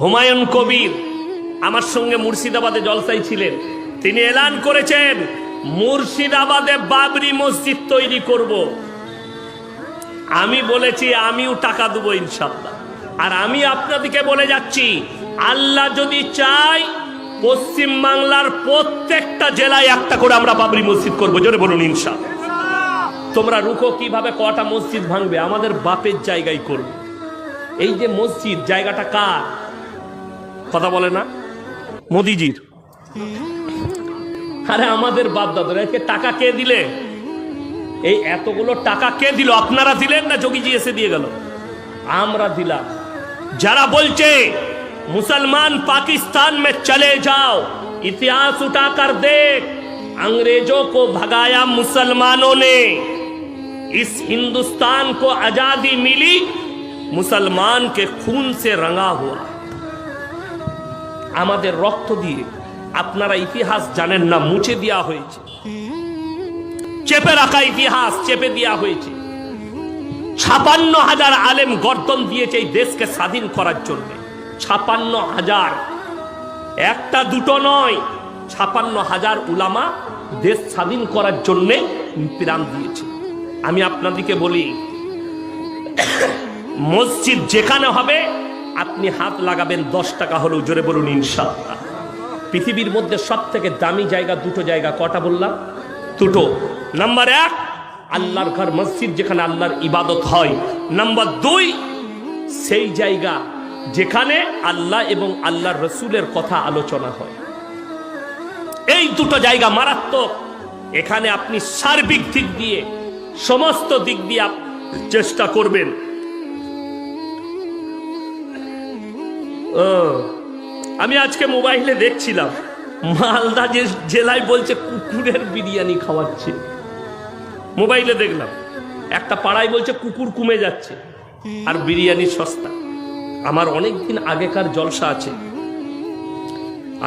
হুমায়ুন কবির আমার সঙ্গে মুর্শিদাবাদে জলসায় ছিলেন। তিনি এলান করেছেন মুর্শিদাবাদে বাবরি মসজিদ তৈরি করব। আমি বলেছি আমিও টাকা দেবো ইনশাআল্লাহ। আর আমি আপনাদেরকে বলে যাচ্ছি, আল্লাহ যদি চাই পশ্চিম বাংলার প্রত্যেকটা জেলায় একটা করে আমরা বাবরি মসজিদ করবো। জোরে বলুন ইনশাআল্লাহ। তোমরা রুকো কিভাবে কটা মসজিদ ভাঙবে? আমাদের বাপের জায়গায় করবে। এই যে মসজিদ, জায়গাটা কার? কথা বলে না, মোদিজির। আরে আমাদের বাপ দাদারা টাকা কে দিলে? এই এতগুলো টাকা কে দিল? আপনারা দিলেন না যোগীজি এসে দিয়ে গেল? আমরা দিলাম। যারা বলছে मुसलमान पाकिस्तान में चले जाओ, इतिहास उठाकर देख, अंग्रेजों को भगाया मुसलमानों ने। इस हिंदुस्तान को आजादी मिली मुसलमान के खून से रंगा हुआ। আমাদের রক্ত দিয়ে। আপনারা ইতিহাস জানেন না, মুছে দেওয়া হয়েছে। চেপে রাখা ইতিহাস চেপে দেওয়া হয়েছে। ৫৬,০০০ আলেম গর্দন দিয়েছে এই দেশকে স্বাধীন করার জন্য। ৫৬,০০০, একটা দুটো নয়, ৫৬,০০০ উলামা দেশ স্বাধীন করার জন্য প্রাণ দিয়েছে। আমি আপনাদেরকে বলি, মসজিদ যেখানে হবে আপনি হাত লাগাবেন ১০ টাকা হলেও। জোরে বলুন ইনশাআল্লাহ। পৃথিবীর মধ্যে সব থেকে দামি জায়গা দুটো জায়গা, কটা বললাম? দুটো। নাম্বার ১ আল্লাহর ঘর মসজিদ, যেখানে আল্লাহর ইবাদত হয়। নাম্বার ২ সেই জায়গা যেখানে আল্লাহ এবং আল্লাহর রসুলের কথা আলোচনা হয়। এই দুটো জায়গা মারাত্মক। এখানে আপনি সার্বিক দিক দিয়ে, সমস্ত দিক দিয়ে চেষ্টা করবেন। আমি আজকে মোবাইলে দেখছিলাম, মালদা জেলায় বলছে কুকুরের বিরিয়ানি খাওয়াচ্ছে। মোবাইলে দেখলাম একটা পাড়ায় বলছে কুকুর কমে যাচ্ছে আর বিরিয়ানি সস্তা। আমার অনেক দিন আগেকার জলসা আছে।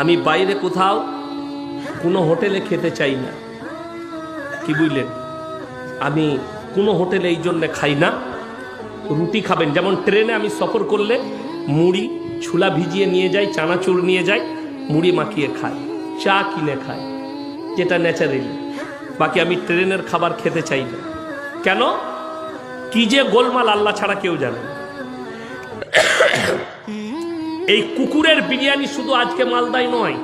আমি বাইরে কোথাও কোনো হোটেলে খেতে চাই না, কি বুঝলেন? আমি কোনো হোটেলে এই জন্য খাই না। রুটি খাবেন, যেমন ট্রেনে আমি সফর করলে মুড়ি ছোলা ভিজিয়ে নিয়ে যাই, চানাচুর নিয়ে যাই, মুড়ি মাখিয়ে খাই, চা কিনে খাই, যেটা ন্যাচারালি। বাকি আমি ট্রেনের খাবার খেতে চাই না। কেন? কি যে গোলমাল আল্লাহ ছাড়া কেউ জানে না। এই কুকুরের বিরিয়ানি শুধু আজকে মালদায় নয়,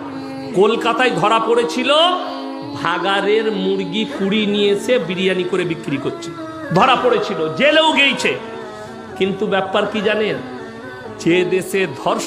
কলকাতায় ধরা পড়েছিল। ভাগাড়ের মুরগি কুড়ি নিয়ে এসে বিরিয়ানি করে বিক্রি করছে, ধরা পড়েছিল, জেলেও গেছে। কিন্তু ব্যাপার কি জানেন? যে দেশে ধর্ষণ